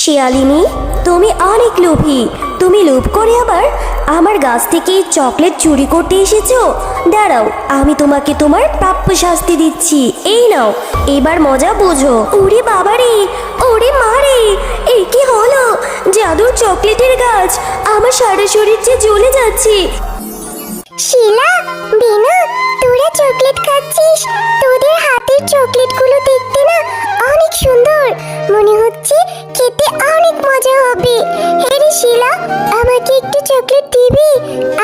শিয়ালিনী, তুমি অনেক লোভী। তুমি লোভ করে আবার আমার গাছ থেকে চকলেট চুরি করতে এসেছো। দাঁড়াও, আমি তোমাকে তোমার প্রাপ্য শাস্তি দিচ্ছি। এই নাও, এবার মজা বোঝো। ওরে বাবারে, ওরে মারে, এই কি হলো? জাদুর চকলেটের গাছ, আমার সারা শরীর যে জ্বলে যাচ্ছে। শিলা, বিনা, তোরা চকলেট খাচ্ছিস? তোদের হাতের চকলেটগুলো দেখতে না অনেক সুন্দর, মনে হচ্ছে খেতে অনেক মজা হবে। হ্যাঁ রে শিলা, আমাকে একটু চকলেট দিবি?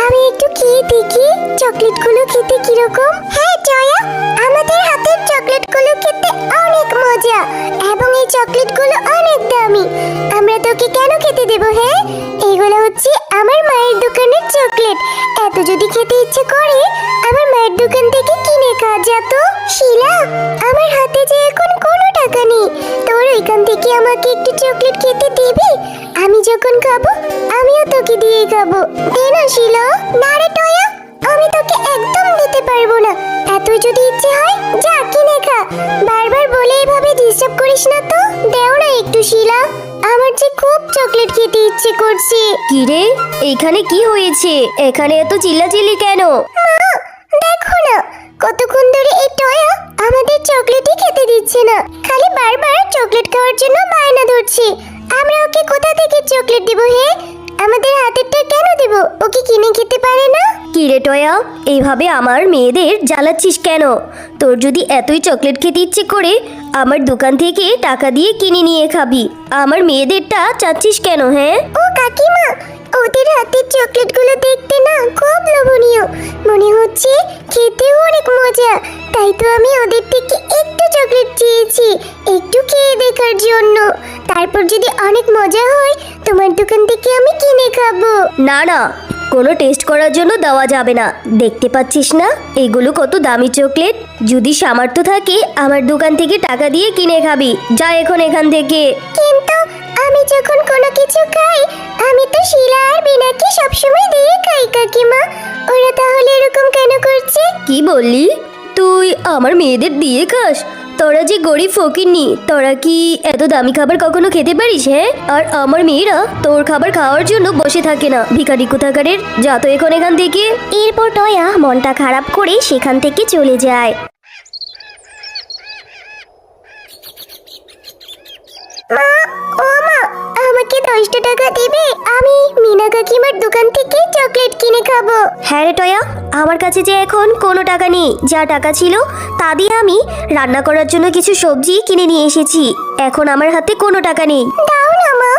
আমি একটু খেয়ে দেখি চকলেটগুলো খেতে কিরকম। হ্যাঁ জয়া, আমাদের হাতের চকলেটগুলো খেতে অনেক মজা এবং এই চকলেটগুলো অনেক দামি। আমরা তোকে কেন খেতে দেবো? হ্যাঁ, এগুলো হচ্ছে আমার মায়ের দোকানের চকলেট। এত যদি খেতে ইচ্ছে করে আমার মায়ের দোকান থেকে কিনে খা যেত। শিলা, আমার হাতে যে এখন কোনো টাকা নেই, তোর ওইখান থেকে আমাকে একটু চকলেট খেতে দিবি? আমি যখন খাবো আমিও তোকে দিয়ে খাবো। দে না শিলা। না রে টয়া, আমি তোকে একদম দিতে পারবো না। এতই যদি ইচ্ছে হয় যা কিনে খা। বারবার বলে এভাবে ডিস্টার্ব করিস না তো। দেও না একটু শিলা, আমার যে খুব চকলেট খেতে ইচ্ছে করছে। কি রে, এখানে কি হয়েছে? এখানে এত চিল্লাচিল্লি কেন? মা, দেখো না কতক্ষণ ধরে এই টয়া আমাদের চকলেটই খেতে দিচ্ছে না, খালি বারবার চকলেট খাওয়ার জন্য বায়না ধরছে। আমরা ওকে কোথা থেকে চকলেট দেব? হে, আমাদের হাতেরটা কেন দেব? ওকে কিনে খেতে পারে না? কি রে টয়া, এইভাবে আমার মেয়েদের জ্বালাচ্ছিস কেন? তোর যদি এতই চকলেট খেতে ইচ্ছে করে আমার দোকান থেকে টাকা দিয়ে কিনে নিয়ে খাবি। আমার মেয়েদেরটা চাচ্ছিস কেন? হ্যাঁ, ও কাকিমা, ওদের হাতের চকলেটগুলো দেখতে না খুব লোভনীয়, মনে হচ্ছে খেতেও অনেক মজা। তাই তো আমি ওদের থেকে একটু চকলেট চেয়েছি, একটু খেয়ে দেখার জন্য। তারপর যদি অনেক মজা হয় তোমার দোকান থেকে আমি কিনে খাবো। না না, কোনো টেস্ট করার জন্য দেওয়া যাবে না। দেখতে পাচ্ছিস না এগুলো কত দামি চকলেট? যদি সামর্থ্য থাকে আমার দোকান থেকে টাকা দিয়ে কিনে খাবি। যা এখন এখান থেকে। কিন্তু আমি যখন কোনো কিছু খাই আমি তো শিলা আর বিনাকে সবসময় দিয়ে খাই কাকিমা, ওরা তাহলে এরকম কেন করছে? কি বললি? তুই আমার মেয়েদের দিয়ে খাস? তোরা যে গরিব ফকিরনি, তোরা কি এত দামি খাবার কখনো খেতে পারিস? হ্যাঁ, আর আমার মেয়েরা তোর খাবার খাওয়ার জন্য বসে থাকে না। ভিখারি কোথাকারের, যা তো এখন এখান থেকে। এরপর টয়া মনটা খারাপ করে সেখান থেকে চলে যায়। মা, ও মা, আমাকে 10টা টাকা দিবে? আমি মিনা কাকিমার দোকান থেকে চকলেট কিনে খাবো। হ্যাঁ রে টয়া, আমার কাছে যে এখন কোনো টাকা নেই। যা টাকা ছিল তা দিয়ে আমি রান্না করার জন্য কিছু সবজি কিনে নিয়ে এসেছি। এখন আমার হাতে কোনো টাকা নেই। দাও না মা,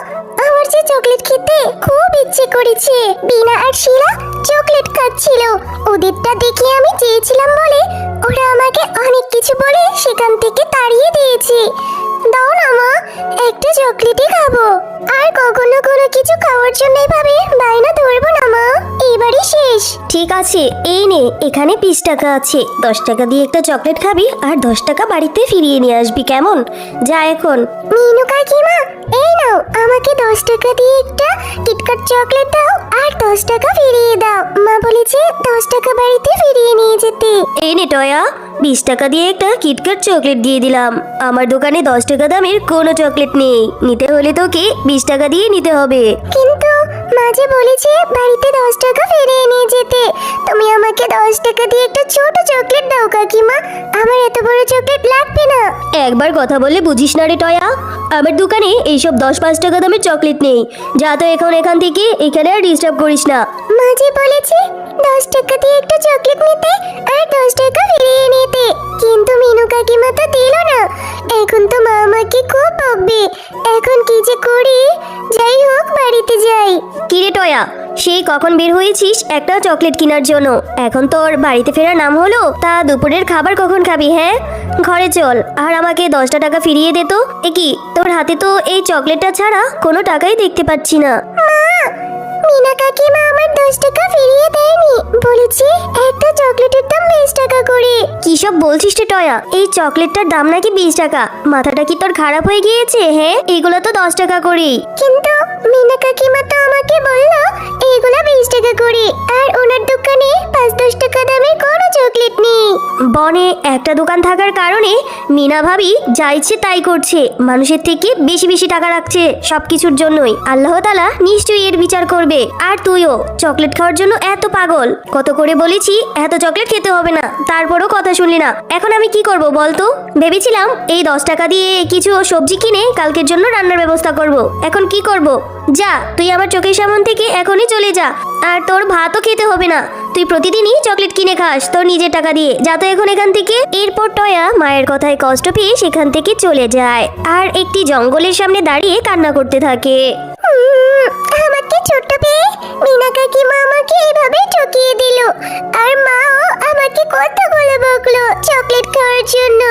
আমার যে চকলেট খেতে খুব ইচ্ছে করেছে। বিনা আর শিলা চকলেট খাচ্ছিল, ওদেরটা দেখে আমি চেয়েছিলাম বলে ওরা আমাকে অনেক কিছু বলে সেখান থেকে তাড়িয়ে দিয়েছে। দাও না মা, একটা চকলেটই খাবো। আর কখনো কোনো কিছু খাওয়ার জন্য এভাবে বায়না ধরবো না মা, এবারই শেষ। ঠিক আছে, এই নে, এখানে 20 টাকা আছে। 10 টাকা দিয়ে একটা চকলেট খাবি আর 10 টাকা বাড়িতে ফিরিয়ে নিয়ে আসবি, কেমন? যা এখন। মিনু কাকিমা, এই নাও, আমাকে 10 টাকা দিয়ে একটা কিটক্যাট চকলেট দাও আর 10 টাকা ফিরিয়ে দাও। মা বলেছে 10 টাকা বাড়িতে ফিরিয়ে নিয়ে যেতে। এই নে টয়া, 20 টাকা দিয়ে একটা কিটক্যাট চকলেট দিয়ে দিলাম। আমার দোকানে 10 টাকা দামের কোনো চকলেট নেই। নিতে হলে তোকে 20 টাকা দিয়ে নিতে হবে। কিন্তু মা যে বলেছে বাড়িতে 10 টাকা ফিরিয়ে নিয়ে যেতে। তুমি আমাকে 10 টাকা দিয়ে একটা ছোট চকলেট দাও কাকিমা, আমার এত বড় চকলেট লাগবে না। একবার কথা বললে বুঝিস না রে টয়া, আমার দোকানে এইসব 10-5 টাকা দামের চকলেট নেই। যা তো এখন এখান থেকে, এখানে আর ডিস্টার্ব করিস না। মা যে বলেছে 10 টাকা দিয়ে একটা চকলেট নিতে আর 10 টাকা ফিরিয়ে নিতে, কিন্তু মিনু কাকিমা তো দিল না। এখন তো মা আমাকে খুব বকবে। এখন কি যে করি? যাই হোক, বাড়িতে যাই। কিরে টয়া, সেই কখন বের হয়েছিস একটা চকলেট কেনার জন্য? এখন তোর বাড়িতে ফেরার নাম হলো? তা দুপুরের খাবার কখন খাবি? হ্যাঁ, ঘরে চল আর আমাকে 10টা টাকা ফিরিয়ে দে তো। এ কি, তোর হাতে তো এই চকলেটটা ছাড়া কোনো টাকাই দেখতে পাচ্ছি না। মা, মিনা কাকিমা আমার 10 টাকা ফিরিয়ে দেয়নি, বলেছে একটা চকলেটের দাম 20 টাকা করে। কি সব বলছিস রে টয়া? এই চকলেটটার দাম নাকি 20 টাকা? মাথাটা কি তোর খারাপ হয়ে গিয়েছে? হ্যাঁ, এগুলো তো 10 টাকা করেই। কিন্তু মিনা কাকিমা তো আমাকে বললো এইগুলা 20 টাকা করে, আর ওনার দোকানে 5-10 টাকা দামের কোনো চকলেট নেই। বনে একটা দোকান থাকার কারণে মিনা ভাবি যা ইচ্ছে তাই করছে, মানুষের থেকে বেশি বেশি টাকা রাখছে সবকিছুর জন্যই। আল্লাহ তাআলা নিশ্চয়ই এর বিচার করবে। আর তুইও চকলেট খাওয়ার জন্য এত পাগল, কত করে বলেছি এত চকলেট খেতে হবে না, তারপরও কথা শুনলি না। এখন আমি কি করব বলতো? ভেবেছিলাম এই 10 টাকা দিয়ে কিছু সবজি কিনে কালকের জন্য রান্নার ব্যবস্থা করব। এখন কি করব? যা, তুই আমার চোখের সামন থেকে এখনই চলে যা। আর তোর ভাতও খেতে হবে না, তুই প্রতিদিনই চকলেট কিনে খাস তোর নিজের টাকা দিয়ে। যা তো এখন এখান থেকে। এরপর টয়া মায়ের কথায় কষ্ট পেয়ে সেখান থেকে চলে যায় আর একটি জঙ্গলের সামনে দাঁড়িয়ে কান্না করতে থাকে। আমাকে ছোট্ট পেয়ে মিনা কাকিমা আমাকে এইভাবে ঠকিয়ে দিল। আর মাও আমাকে কতগুলো বকলো চকলেট খাওয়ার জন্য।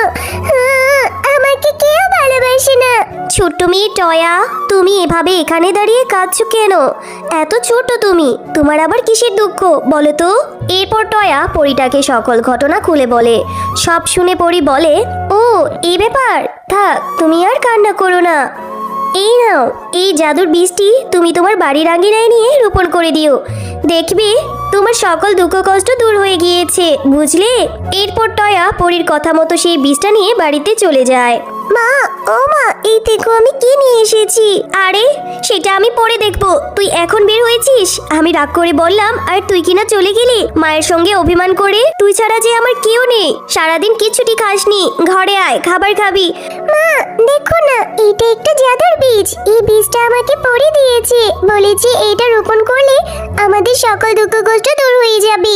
আমাকে কেউ ভালোবাসে না। ছোট্ট মেয়ে টয়া, তুমি এভাবে এখানে দাঁড়িয়ে কাঁদছো কেন? এত ছোট তুমি, তোমার আবার কিসের দুঃখ বলো তো? এরপর টয়া পরীটাকে সকল ঘটনা খুলে বলে। সব শুনে পরী বলে, ও এই ব্যাপার, থাক তুমি আর কান্না করো না। এই নাও, এই জাদুর বীজটি তুমি তোমার বাড়ির আঙিনায় নিয়ে রোপণ করে দিও, দেখবে তোমার সকল দুঃখ কষ্ট দূর হয়ে গিয়েছে, বুঝলে? এরপর টয়া পরীর কথা মতো সেই বীজটা নিয়ে বাড়িতে চলে যায়। মা, ও মা, এই দেখো আমি কি নিয়ে এসেছি। আরে সেটা আমি পরে দেখবো, তুই এখন বের হয়েছিস? আমি রাগ করে বললাম আর তুই কিনা চলে গেলি মায়ের সঙ্গে অভিমান করে। তুই ছাড়া যে আমার কেউ নেই, সারাদিন কিছুটি খাসনি, ঘরে আয় খাবার খাবি। মা দেখো না, এটা একটা জাদুর বীজ। এই বীজটা আমাকে পড়ে দিয়েছে, বলেছে এইটা রোপণ করলে আমাদের সকল দুঃখ কষ্ট দূর হয়ে যাবে।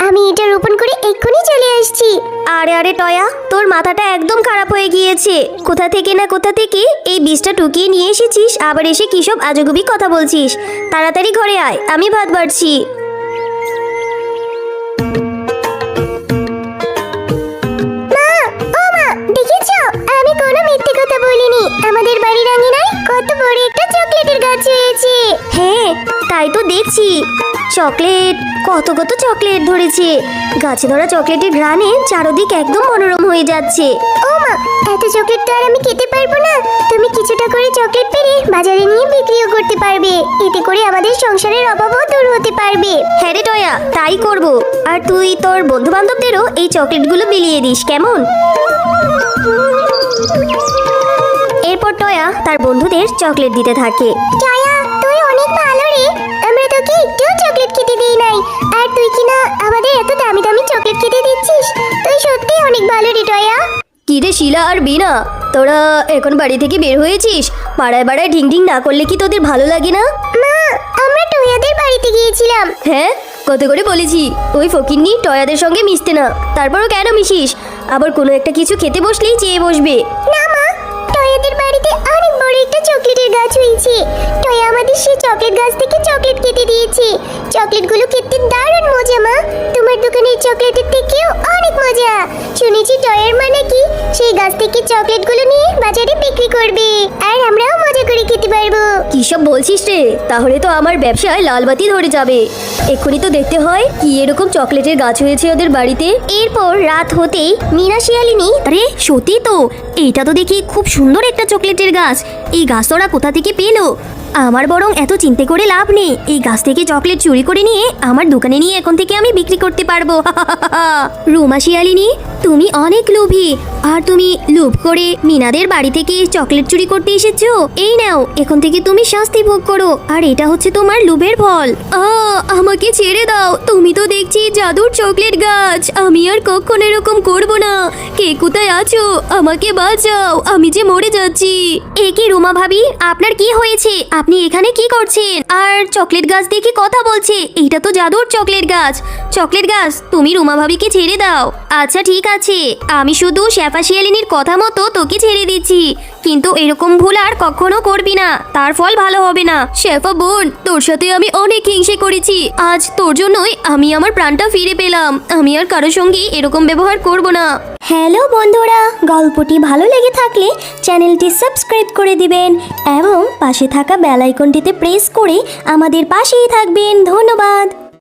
আমি এটা রোপণ করে এক্ষুনি চলে আসছি। আরে আরে টয়া, তোর মাথাটা একদম খারাপ হয়ে গিয়েছে। কোথা থেকে না কোথা থেকে এই বীজটা টুকিয়ে নিয়ে এসেছিস, আবার এসে কিসব আজগুবি কথা বলছিস। তাড়াতাড়ি ঘরে আয়, আমি ভাত বাড়ছি। মা, ও মা, দেখেছো আমি কোনো মিথ্যে কথা বলিনি। আমাদের বাড়ির আঙিনায় কত বড় একটা চকলেটের গাছ হয়েছে। হ্যাঁ, তাই তো দেখছি। চকলেট, কত কত চকলেট ধরেছে। গাছে ধরা চকলেটের ঘ্রাণে চারদিক একদম মনোরম হয়ে যাচ্ছে। ও মা, এত চকলেট তো আর আমি খেতে পারবো না। তুমি কিছুটা করে চকলেট পেরে বাজারে নিয়ে বিক্রিও করতে পারবে। এতে করে আমাদের সংসারের অভাবও দূর হতে পারবে। হ্যাঁ রে টয়া, তাই করব। আর তুই তোর বন্ধু বান্ধবদেরও এই চকলেটগুলো বিলিয়ে দিস, কেমন? এরপর টয়া তার বন্ধুদের চকলেট দিতে থাকে। জয়া, তুই অনেক ভালো রে। আমরা তোকে একটুও চকলেট খেতে দেই নাই, আর তুই কিনা আমাদের এত দামি দামি চকলেট খেতে দিচ্ছিস। তুই সত্যি অনেক ভালো রে টয়া। কি রে শিলা আর বিনা, তোরা এখন বাড়ি থেকে বের হয়েছিস? পাড়ায় পাড়ায় ঢিং ঢিং না করলে কি তোদের ভালো লাগে না? মা, আমরা টয়াদের বাড়িতে গিয়েছিলাম। হ্যাঁ, কত করে বলেছি ওই ফকিন্নি টয়াদের সঙ্গে মিশতে না, তারপরও কেন মিশিস? আবার কোনো একটা কিছু খেতে বসলেই চেয়ে বসবে। না মা, টয়াদের বাড়িতে অনেক বড় একটা চকলেটের গাছ হয়েছে। টয়া আমাদের সেই চকলেট গাছ থেকে চকলেট খেতে দিয়েছে। চকলেটগুলো খেতে দারুণ মজা মা। তোমার দোকানের চকলেটের থেকেও অনেক মজা। শুনেছি টয়ার মা নাকি সেই গাছ থেকে চকলেটগুলো নিয়ে বাজারে বিক্রি করবে, আর আমরাও মজা করে খেতে পারবো। কি সব বলছিস রে? তাহলে তো আমার ব্যবসায় লালবাতি ধরে যাবে। এক্ষুনি তো দেখতে হয় কি এরকম চকলেটের গাছ হয়েছে ওদের বাড়িতে। এরপর রাত হতেই মিনা শিয়ালিনী, আরে সত্যি তো, এইটা তো দেখি খুব সুন্দর একটা চকলেটের গাছ। এই গাছ তোরা কোথা থেকে পেলো? আমার বরং এত চিন্তা করে লাভ নেই, এই গাছ থেকে চকলেট চুরি করে নিয়ে আমার দোকানে নিয়ে এখন থেকে আমি বিক্রি করতে পারবো। রুমা শিয়ালিনী, তুমি অনেক লোভী, আর তুমি লোভ করে মিনাদের বাড়ি থেকে চকলেট চুরি করতে এসেছো। এই নাও, এখন থেকে তুমি শাস্তি ভোগ করো, আর এটা হচ্ছে তোমার লোভের ফল। আমাকে ছেড়ে দাও, তুমি তো দেখছি জাদুর চকলেট গাছ। আমি আর কখনো এরকম করব না। কে কোথায় আছো? আমাকে বাঁচাও, আমি যে মরে যাচ্ছি। এ কি রুমা ভাবি, আপনার কি হয়েছে? আপনি এখানে কি করছেন? আর চকলেট গাছ দেখে কথা বলছে, এইটা তো জাদুর চকলেট গাছ। চকলেট গাছ, তুমি রুমা ভাবিকে ছেড়ে দাও। আচ্ছা ঠিক আছে, আমি শুধু শেফা শিয়ালিনীর কথা মতো তোকে ছেড়ে দিচ্ছি, কিন্তু এরকম ভুল আর কখনো করবি না, তার ফল ভালো হবে না। শেফা বোন, তোর সাথে আমি অনেক হিংসে করেছি, আজ তোর জন্যই আমি আমার প্রাণটা ফিরে পেলাম। আমি আর কারোর সঙ্গে এরকম ব্যবহার করব না। হ্যালো বন্ধুরা, গল্পটি ভালো লেগে থাকলে চ্যানেলটি সাবস্ক্রাইব করে দিবেন এবং পাশে থাকা বেল আইকনটিতে প্রেস করে আমাদের পাশেই থাকবেন। ধন্যবাদ।